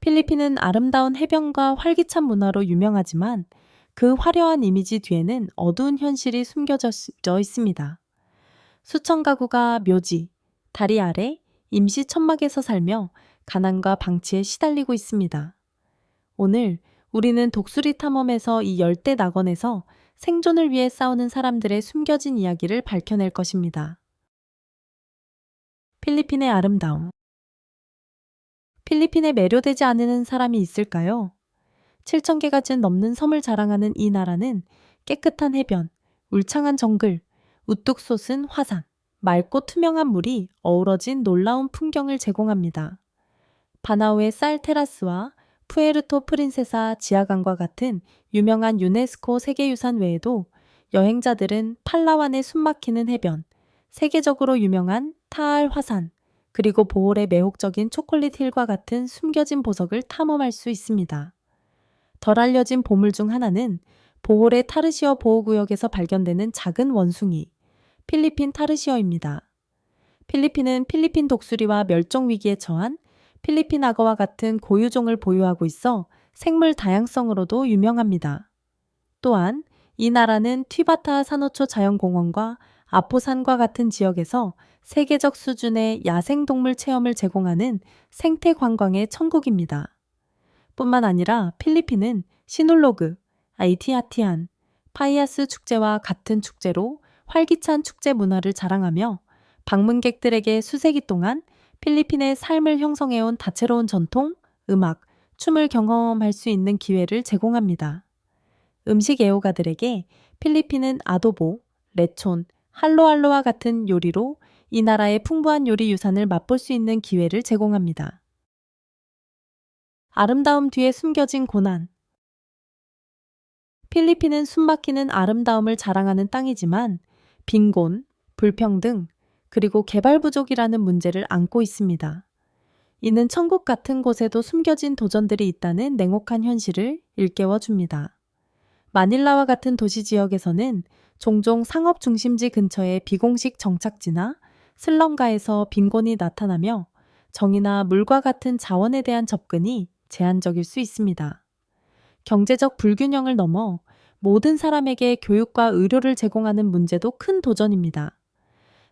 필리핀은 아름다운 해변과 활기찬 문화로 유명하지만 그 화려한 이미지 뒤에는 어두운 현실이 숨겨져 있습니다. 수천 가구가 묘지, 다리 아래, 임시 천막에서 살며 가난과 방치에 시달리고 있습니다. 오늘 우리는 독수리 탐험에서 이 열대 낙원에서 생존을 위해 싸우는 사람들의 숨겨진 이야기를 밝혀낼 것입니다. 필리핀의 아름다움. 필리핀에 매료되지 않는 사람이 있을까요? 7,000개가 넘는 섬을 자랑하는 이 나라는 깨끗한 해변, 울창한 정글, 우뚝 솟은 화산, 맑고 투명한 물이 어우러진 놀라운 풍경을 제공합니다. 바나우의 쌀 테라스와 푸에르토 프린세사 지하강과 같은 유명한 유네스코 세계유산 외에도 여행자들은 팔라완의 숨막히는 해변, 세계적으로 유명한 타알 화산, 그리고 보홀의 매혹적인 초콜릿 힐과 같은 숨겨진 보석을 탐험할 수 있습니다. 덜 알려진 보물 중 하나는 보홀의 타르시어 보호구역에서 발견되는 작은 원숭이, 필리핀 타르시어입니다. 필리핀은 필리핀 독수리와 멸종 위기에 처한 필리핀 악어와 같은 고유종을 보유하고 있어 생물 다양성으로도 유명합니다. 또한 이 나라는 튀바타 산호초 자연공원과 아포산과 같은 지역에서 세계적 수준의 야생동물 체험을 제공하는 생태 관광의 천국입니다. 뿐만 아니라 필리핀은 시놀로그, 아이티아티안, 파이아스 축제와 같은 축제로 활기찬 축제 문화를 자랑하며 방문객들에게 수세기 동안 필리핀의 삶을 형성해온 다채로운 전통, 음악, 춤을 경험할 수 있는 기회를 제공합니다. 음식 애호가들에게 필리핀은 아도보, 레촌, 할로할로와 같은 요리로 이 나라의 풍부한 요리 유산을 맛볼 수 있는 기회를 제공합니다. 아름다움 뒤에 숨겨진 고난. 필리핀은 숨막히는 아름다움을 자랑하는 땅이지만 빈곤, 불평등, 그리고 개발 부족이라는 문제를 안고 있습니다. 이는 천국 같은 곳에도 숨겨진 도전들이 있다는 냉혹한 현실을 일깨워 줍니다. 마닐라와 같은 도시 지역에서는 종종 상업 중심지 근처의 비공식 정착지나 슬럼가에서 빈곤이 나타나며 정이나 물과 같은 자원에 대한 접근이 제한적일 수 있습니다. 경제적 불균형을 넘어 모든 사람에게 교육과 의료를 제공하는 문제도 큰 도전입니다.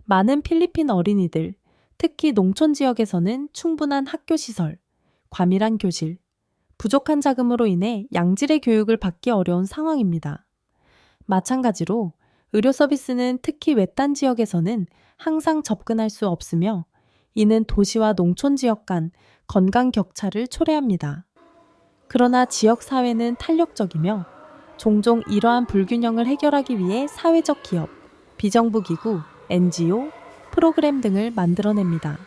많은 필리핀 어린이들, 특히 농촌 지역에서는 충분한 학교 시설, 과밀한 교실, 부족한 자금으로 인해 양질의 교육을 받기 어려운 상황입니다. 마찬가지로 의료 서비스는 특히 외딴 지역에서는 항상 접근할 수 없으며 이는 도시와 농촌 지역 간 건강 격차를 초래합니다. 그러나 지역 사회는 탄력적이며 종종 이러한 불균형을 해결하기 위해 사회적 기업, 비정부 기구, NGO, 프로그램 등을 만들어냅니다.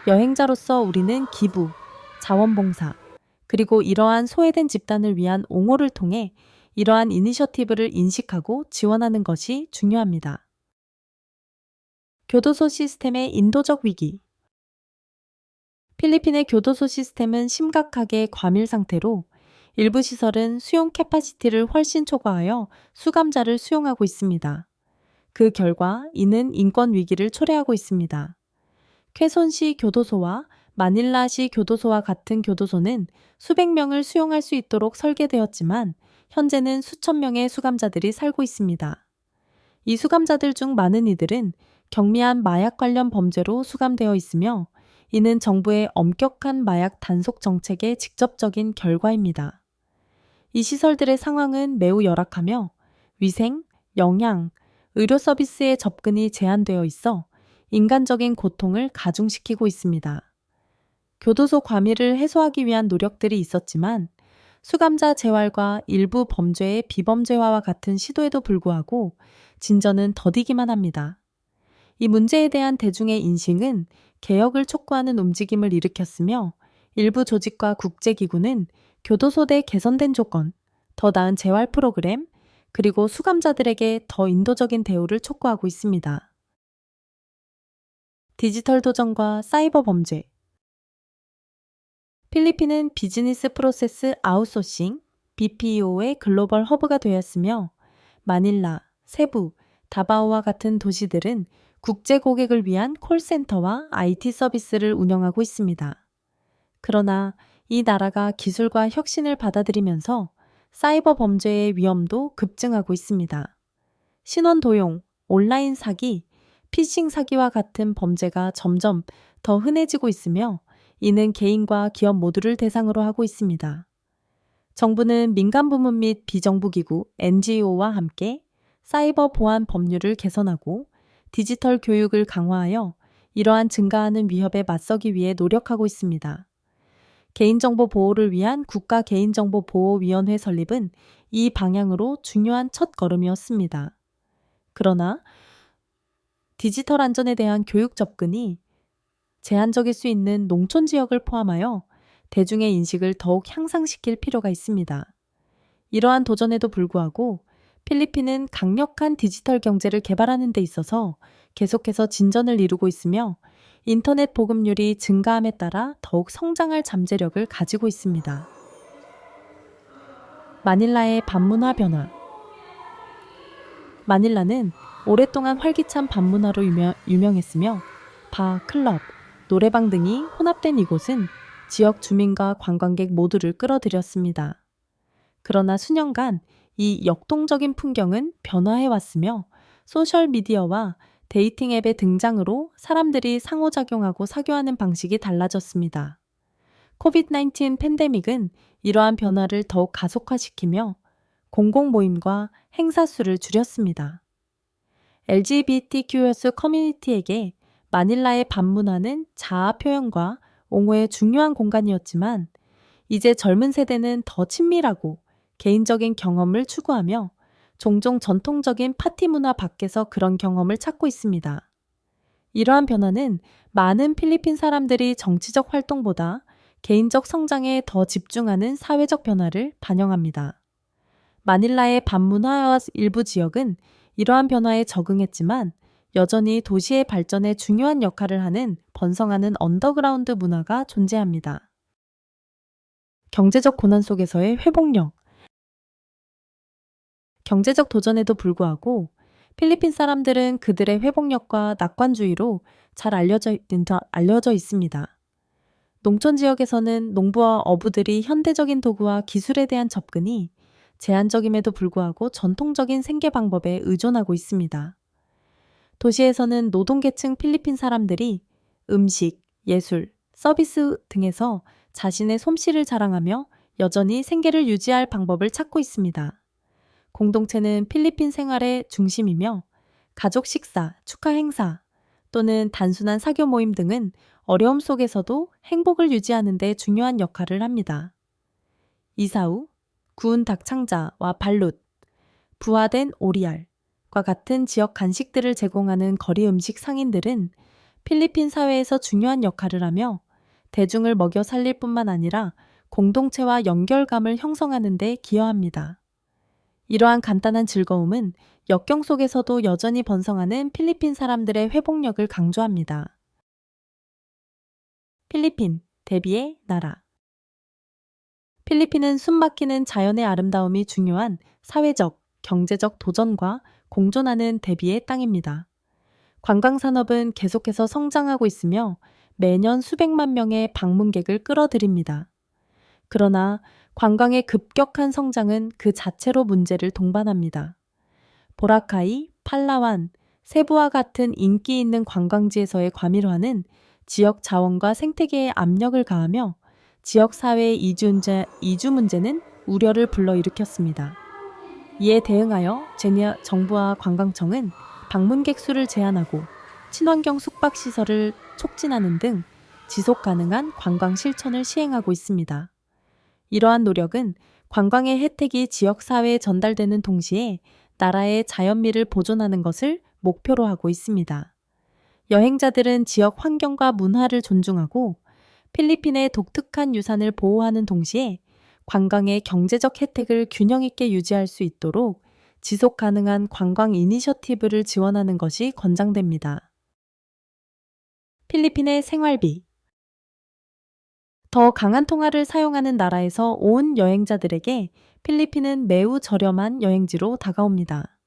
여행자로서 우리는 기부, 자원봉사, 그리고 이러한 소외된 집단을 위한 옹호를 통해 이러한 이니셔티브를 인식하고 지원하는 것이 중요합니다. 교도소 시스템의 인도적 위기. 필리핀의 교도소 시스템은 심각하게 과밀 상태로 일부 시설은 수용 캐파시티를 훨씬 초과하여 수감자를 수용하고 있습니다. 그 결과 이는 인권 위기를 초래하고 있습니다. 쾌손시 교도소와 마닐라시 교도소와 같은 교도소는 수백 명을 수용할 수 있도록 설계되었지만 현재는 수천 명의 수감자들이 살고 있습니다. 이 수감자들 중 많은 이들은 경미한 마약 관련 범죄로 수감되어 있으며 이는 정부의 엄격한 마약 단속 정책의 직접적인 결과입니다. 이 시설들의 상황은 매우 열악하며 위생, 영양, 의료 서비스의 접근이 제한되어 있어 인간적인 고통을 가중시키고 있습니다. 교도소 과밀을 해소하기 위한 노력들이 있었지만 수감자 재활과 일부 범죄의 비범죄화와 같은 시도에도 불구하고 진전은 더디기만 합니다. 이 문제에 대한 대중의 인식은 개혁을 촉구하는 움직임을 일으켰으며 일부 조직과 국제기구는 교도소 내 개선된 조건, 더 나은 재활 프로그램, 그리고 수감자들에게 더 인도적인 대우를 촉구하고 있습니다. 디지털 도전과 사이버 범죄. 필리핀은 비즈니스 프로세스 아웃소싱, BPO의 글로벌 허브가 되었으며 마닐라, 세부, 다바오와 같은 도시들은 국제 고객을 위한 콜센터와 IT 서비스를 운영하고 있습니다. 그러나 이 나라가 기술과 혁신을 받아들이면서 사이버 범죄의 위험도 급증하고 있습니다. 신원 도용, 온라인 사기, 피싱 사기와 같은 범죄가 점점 더 흔해지고 있으며 이는 개인과 기업 모두를 대상으로 하고 있습니다. 정부는 민간 부문 및 비정부 기구, NGO와 함께 사이버 보안 법률을 개선하고 디지털 교육을 강화하여 이러한 증가하는 위협에 맞서기 위해 노력하고 있습니다. 개인정보 보호를 위한 국가개인정보보호위원회 설립은 이 방향으로 중요한 첫걸음이었습니다. 그러나 디지털 안전에 대한 교육 접근이 제한적일 수 있는 농촌 지역을 포함하여 대중의 인식을 더욱 향상시킬 필요가 있습니다. 이러한 도전에도 불구하고 필리핀은 강력한 디지털 경제를 개발하는 데 있어서 계속해서 진전을 이루고 있으며 인터넷 보급률이 증가함에 따라 더욱 성장할 잠재력을 가지고 있습니다. 마닐라의 밤문화 변화. 마닐라는 오랫동안 활기찬 밤문화로 유명했으며 바, 클럽, 노래방 등이 혼합된 이곳은 지역 주민과 관광객 모두를 끌어들였습니다. 그러나 수년간 이 역동적인 풍경은 변화해왔으며 소셜미디어와 데이팅 앱의 등장으로 사람들이 상호작용하고 사교하는 방식이 달라졌습니다. 코비드-19 팬데믹은 이러한 변화를 더욱 가속화시키며 공공모임과 행사 수를 줄였습니다. LGBTQ+ 커뮤니티에게 마닐라의 밤문화는 자아 표현과 옹호의 중요한 공간이었지만 이제 젊은 세대는 더 친밀하고 개인적인 경험을 추구하며 종종 전통적인 파티 문화 밖에서 그런 경험을 찾고 있습니다. 이러한 변화는 많은 필리핀 사람들이 정치적 활동보다 개인적 성장에 더 집중하는 사회적 변화를 반영합니다. 마닐라의 밤문화와 일부 지역은 이러한 변화에 적응했지만 여전히 도시의 발전에 중요한 역할을 하는 번성하는 언더그라운드 문화가 존재합니다. 경제적 고난 속에서의 회복력. 경제적 도전에도 불구하고 필리핀 사람들은 그들의 회복력과 낙관주의로 잘 알려져 있습니다. 농촌 지역에서는 농부와 어부들이 현대적인 도구와 기술에 대한 접근이 제한적임에도 불구하고 전통적인 생계 방법에 의존하고 있습니다. 도시에서는 노동계층 필리핀 사람들이 음식, 예술, 서비스 등에서 자신의 솜씨를 자랑하며 여전히 생계를 유지할 방법을 찾고 있습니다. 공동체는 필리핀 생활의 중심이며 가족 식사, 축하 행사 또는 단순한 사교 모임 등은 어려움 속에서도 행복을 유지하는 데 중요한 역할을 합니다. 이사우, 구운 닭창자와 발룻, 부화된 오리알과 같은 지역 간식들을 제공하는 거리 음식 상인들은 필리핀 사회에서 중요한 역할을 하며 대중을 먹여 살릴 뿐만 아니라 공동체와 연결감을 형성하는 데 기여합니다. 이러한 간단한 즐거움은 역경 속에서도 여전히 번성하는 필리핀 사람들의 회복력을 강조합니다. 필리핀, 대비의 나라. 필리핀은 숨막히는 자연의 아름다움이 중요한 사회적, 경제적 도전과 공존하는 대비의 땅입니다. 관광산업은 계속해서 성장하고 있으며 매년 수백만 명의 방문객을 끌어들입니다. 그러나 관광의 급격한 성장은 그 자체로 문제를 동반합니다. 보라카이, 팔라완, 세부와 같은 인기 있는 관광지에서의 과밀화는 지역 자원과 생태계에 압력을 가하며 지역 사회의 이주 문제는 우려를 불러일으켰습니다. 이에 대응하여 정부와 관광청은 방문객 수를 제한하고 친환경 숙박시설을 촉진하는 등 지속 가능한 관광 실천을 시행하고 있습니다. 이러한 노력은 관광의 혜택이 지역사회에 전달되는 동시에 나라의 자연미를 보존하는 것을 목표로 하고 있습니다. 여행자들은 지역 환경과 문화를 존중하고 필리핀의 독특한 유산을 보호하는 동시에 관광의 경제적 혜택을 균형 있게 유지할 수 있도록 지속 가능한 관광 이니셔티브를 지원하는 것이 권장됩니다. 필리핀의 생활비. 더 강한 통화를 사용하는 나라에서 온 여행자들에게 필리핀은 매우 저렴한 여행지로 다가옵니다.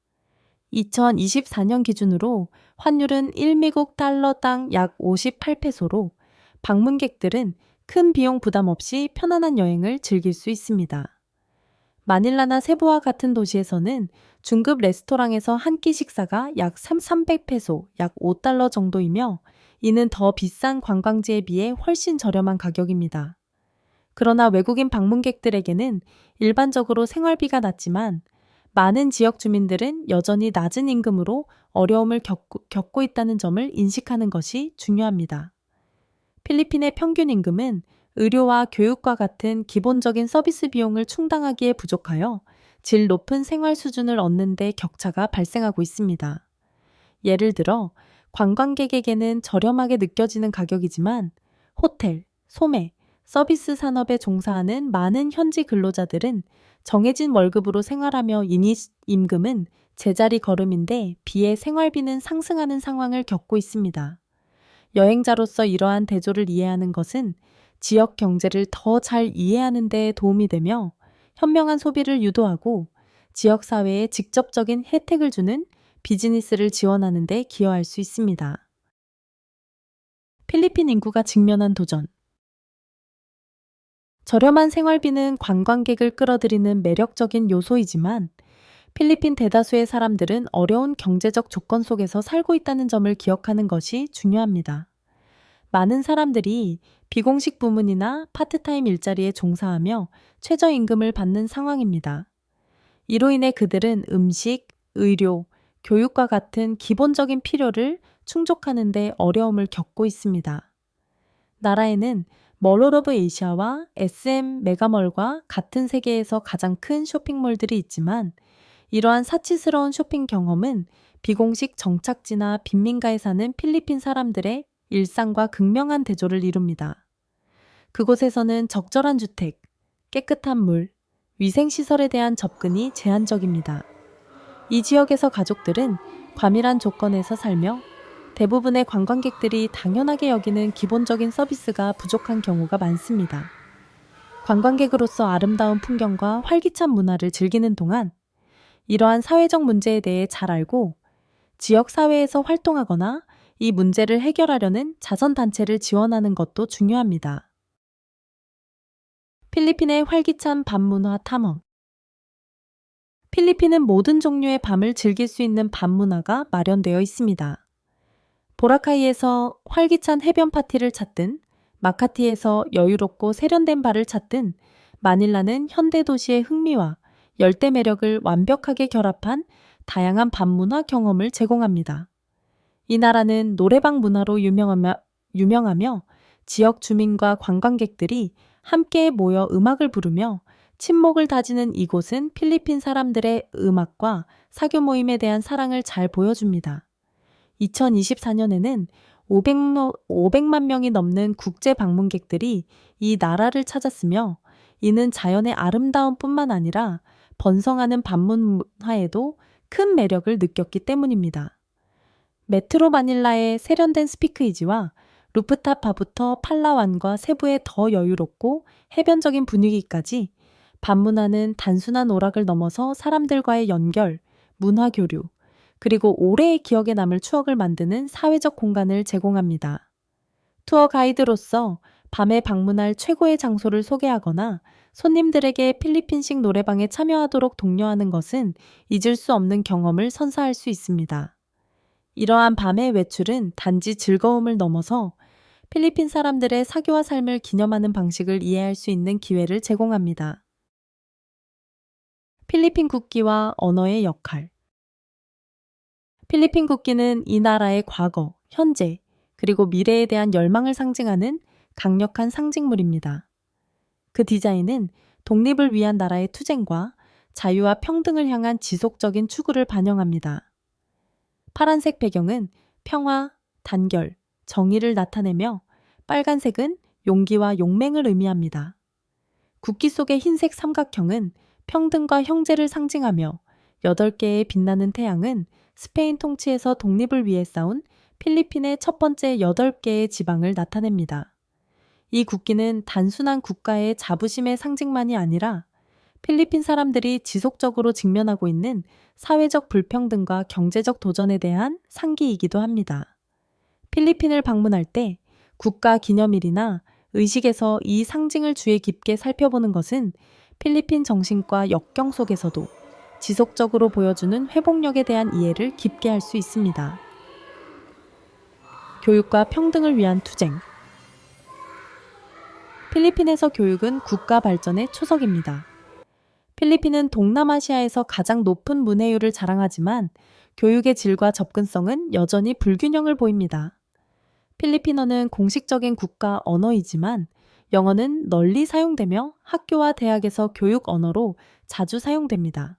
2024년 기준으로 환율은 1미국 달러당 약 58페소로 방문객들은 큰 비용 부담 없이 편안한 여행을 즐길 수 있습니다. 마닐라나 세부와 같은 도시에서는 중급 레스토랑에서 한 끼 식사가 약 300페소, 약 5달러 정도이며 이는 더 비싼 관광지에 비해 훨씬 저렴한 가격입니다. 그러나 외국인 방문객들에게는 일반적으로 생활비가 낮지만 많은 지역 주민들은 여전히 낮은 임금으로 어려움을 겪고 있다는 점을 인식하는 것이 중요합니다. 필리핀의 평균 임금은 의료와 교육과 같은 기본적인 서비스 비용을 충당하기에 부족하여 질 높은 생활 수준을 얻는 데 격차가 발생하고 있습니다. 예를 들어 관광객에게는 저렴하게 느껴지는 가격이지만 호텔, 소매, 서비스 산업에 종사하는 많은 현지 근로자들은 정해진 월급으로 생활하며 임금은 제자리 걸음인데 비해 생활비는 상승하는 상황을 겪고 있습니다. 여행자로서 이러한 대조를 이해하는 것은 지역 경제를 더 잘 이해하는 데 도움이 되며 현명한 소비를 유도하고 지역 사회에 직접적인 혜택을 주는 비즈니스를 지원하는 데 기여할 수 있습니다. 필리핀 인구가 직면한 도전. 저렴한 생활비는 관광객을 끌어들이는 매력적인 요소이지만 필리핀 대다수의 사람들은 어려운 경제적 조건 속에서 살고 있다는 점을 기억하는 것이 중요합니다. 많은 사람들이 비공식 부문이나 파트타임 일자리에 종사하며 최저임금을 받는 상황입니다. 이로 인해 그들은 음식, 의료, 교육과 같은 기본적인 필요를 충족하는 데 어려움을 겪고 있습니다. 나라에는 멀 오브 에이시아와 SM 메가멀과 같은 세계에서 가장 큰 쇼핑몰들이 있지만 이러한 사치스러운 쇼핑 경험은 비공식 정착지나 빈민가에 사는 필리핀 사람들의 일상과 극명한 대조를 이룹니다. 그곳에서는 적절한 주택, 깨끗한 물, 위생시설에 대한 접근이 제한적입니다. 이 지역에서 가족들은 과밀한 조건에서 살며 대부분의 관광객들이 당연하게 여기는 기본적인 서비스가 부족한 경우가 많습니다. 관광객으로서 아름다운 풍경과 활기찬 문화를 즐기는 동안 이러한 사회적 문제에 대해 잘 알고 지역 사회에서 활동하거나 이 문제를 해결하려는 자선단체를 지원하는 것도 중요합니다. 필리핀의 활기찬 밤문화 탐험. 필리핀은 모든 종류의 밤을 즐길 수 있는 밤문화가 마련되어 있습니다. 보라카이에서 활기찬 해변 파티를 찾든 마카티에서 여유롭고 세련된 바를 찾든 마닐라는 현대 도시의 흥미와 열대 매력을 완벽하게 결합한 다양한 밤문화 경험을 제공합니다. 이 나라는 노래방 문화로 유명하며 지역 주민과 관광객들이 함께 모여 음악을 부르며 친목을 다지는 이곳은 필리핀 사람들의 음악과 사교 모임에 대한 사랑을 잘 보여줍니다. 2024년에는 500만 명이 넘는 국제 방문객들이 이 나라를 찾았으며 이는 자연의 아름다움뿐만 아니라 번성하는 밤문화에도 큰 매력을 느꼈기 때문입니다. 메트로 마닐라의 세련된 스피크이지와 루프탑 바부터 팔라완과 세부의 더 여유롭고 해변적인 분위기까지 밤문화는 단순한 오락을 넘어서 사람들과의 연결, 문화 교류, 그리고 오래의 기억에 남을 추억을 만드는 사회적 공간을 제공합니다. 투어 가이드로서 밤에 방문할 최고의 장소를 소개하거나 손님들에게 필리핀식 노래방에 참여하도록 독려하는 것은 잊을 수 없는 경험을 선사할 수 있습니다. 이러한 밤의 외출은 단지 즐거움을 넘어서 필리핀 사람들의 사교와 삶을 기념하는 방식을 이해할 수 있는 기회를 제공합니다. 필리핀 국기와 언어의 역할. 필리핀 국기는 이 나라의 과거, 현재, 그리고 미래에 대한 열망을 상징하는 강력한 상징물입니다. 그 디자인은 독립을 위한 나라의 투쟁과 자유와 평등을 향한 지속적인 추구를 반영합니다. 파란색 배경은 평화, 단결, 정의를 나타내며 빨간색은 용기와 용맹을 의미합니다. 국기 속의 흰색 삼각형은 평등과 형제를 상징하며 8개의 빛나는 태양은 스페인 통치에서 독립을 위해 싸운 필리핀의 첫 번째 8개의 지방을 나타냅니다. 이 국기는 단순한 국가의 자부심의 상징만이 아니라 필리핀 사람들이 지속적으로 직면하고 있는 사회적 불평등과 경제적 도전에 대한 상기이기도 합니다. 필리핀을 방문할 때 국가 기념일이나 의식에서 이 상징을 주의 깊게 살펴보는 것은 필리핀 정신과 역경 속에서도 지속적으로 보여주는 회복력에 대한 이해를 깊게 할 수 있습니다. 교육과 평등을 위한 투쟁. 필리핀에서 교육은 국가 발전의 초석입니다. 필리핀은 동남아시아에서 가장 높은 문해율을 자랑하지만 교육의 질과 접근성은 여전히 불균형을 보입니다. 필리핀어는 공식적인 국가 언어이지만 영어는 널리 사용되며 학교와 대학에서 교육 언어로 자주 사용됩니다.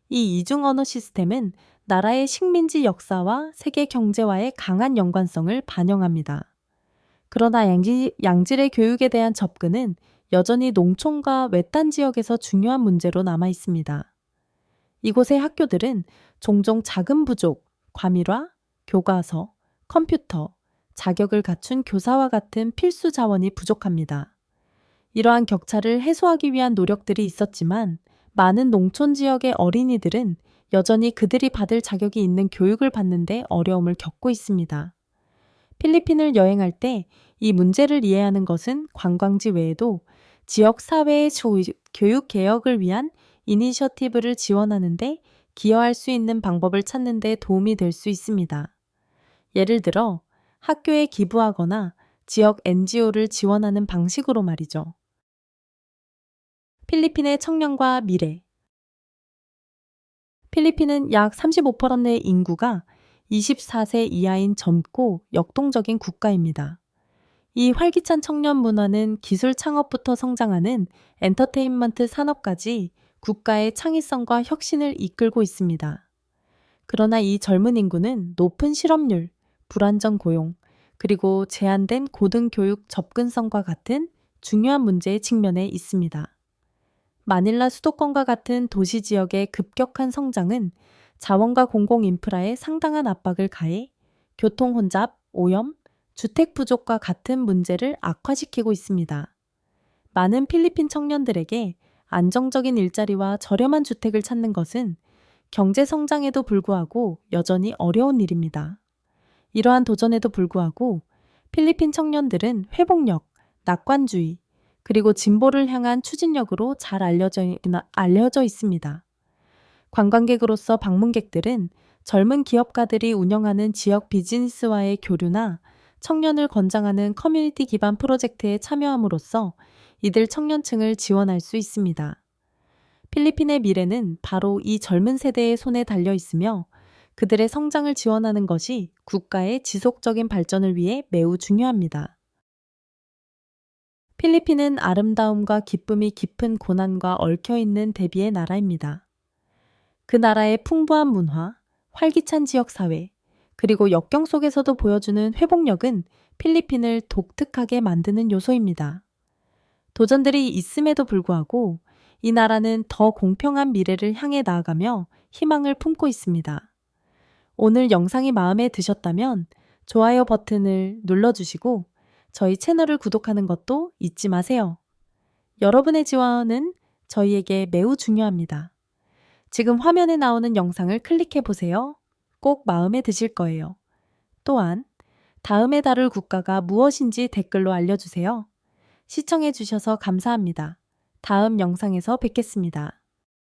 이 이중 언어 시스템은 나라의 식민지 역사와 세계 경제와의 강한 연관성을 반영합니다. 그러나 양질의 교육에 대한 접근은 여전히 농촌과 외딴 지역에서 중요한 문제로 남아 있습니다. 이곳의 학교들은 종종 자금 부족, 과밀화, 교과서, 컴퓨터, 자격을 갖춘 교사와 같은 필수 자원이 부족합니다. 이러한 격차를 해소하기 위한 노력들이 있었지만 많은 농촌 지역의 어린이들은 여전히 그들이 받을 자격이 있는 교육을 받는 데 어려움을 겪고 있습니다. 필리핀을 여행할 때 이 문제를 이해하는 것은 관광지 외에도 지역 사회의 교육 개혁을 위한 이니셔티브를 지원하는 데 기여할 수 있는 방법을 찾는 데 도움이 될 수 있습니다. 예를 들어 학교에 기부하거나 지역 NGO를 지원하는 방식으로 말이죠. 필리핀의 청년과 미래. 필리핀은 약 35%의 인구가 24세 이하인 젊고 역동적인 국가입니다. 이 활기찬 청년 문화는 기술 창업부터 성장하는 엔터테인먼트 산업까지 국가의 창의성과 혁신을 이끌고 있습니다. 그러나 이 젊은 인구는 높은 실업률, 불안정 고용, 그리고 제한된 고등교육 접근성과 같은 중요한 문제에 직면해 있습니다. 마닐라 수도권과 같은 도시 지역의 급격한 성장은 자원과 공공 인프라에 상당한 압박을 가해 교통 혼잡, 오염, 주택 부족과 같은 문제를 악화시키고 있습니다. 많은 필리핀 청년들에게 안정적인 일자리와 저렴한 주택을 찾는 것은 경제 성장에도 불구하고 여전히 어려운 일입니다. 이러한 도전에도 불구하고 필리핀 청년들은 회복력, 낙관주의, 그리고 진보를 향한 추진력으로 잘 알려져 있습니다. 관광객으로서 방문객들은 젊은 기업가들이 운영하는 지역 비즈니스와의 교류나 청년을 권장하는 커뮤니티 기반 프로젝트에 참여함으로써 이들 청년층을 지원할 수 있습니다. 필리핀의 미래는 바로 이 젊은 세대의 손에 달려 있으며 그들의 성장을 지원하는 것이 국가의 지속적인 발전을 위해 매우 중요합니다. 필리핀은 아름다움과 기쁨이 깊은 고난과 얽혀있는 대비의 나라입니다. 그 나라의 풍부한 문화, 활기찬 지역사회, 그리고 역경 속에서도 보여주는 회복력은 필리핀을 독특하게 만드는 요소입니다. 도전들이 있음에도 불구하고 이 나라는 더 공평한 미래를 향해 나아가며 희망을 품고 있습니다. 오늘 영상이 마음에 드셨다면 좋아요 버튼을 눌러주시고 저희 채널을 구독하는 것도 잊지 마세요. 여러분의 지원은 저희에게 매우 중요합니다. 지금 화면에 나오는 영상을 클릭해 보세요. 꼭 마음에 드실 거예요. 또한 다음에 다룰 국가가 무엇인지 댓글로 알려주세요. 시청해 주셔서 감사합니다. 다음 영상에서 뵙겠습니다.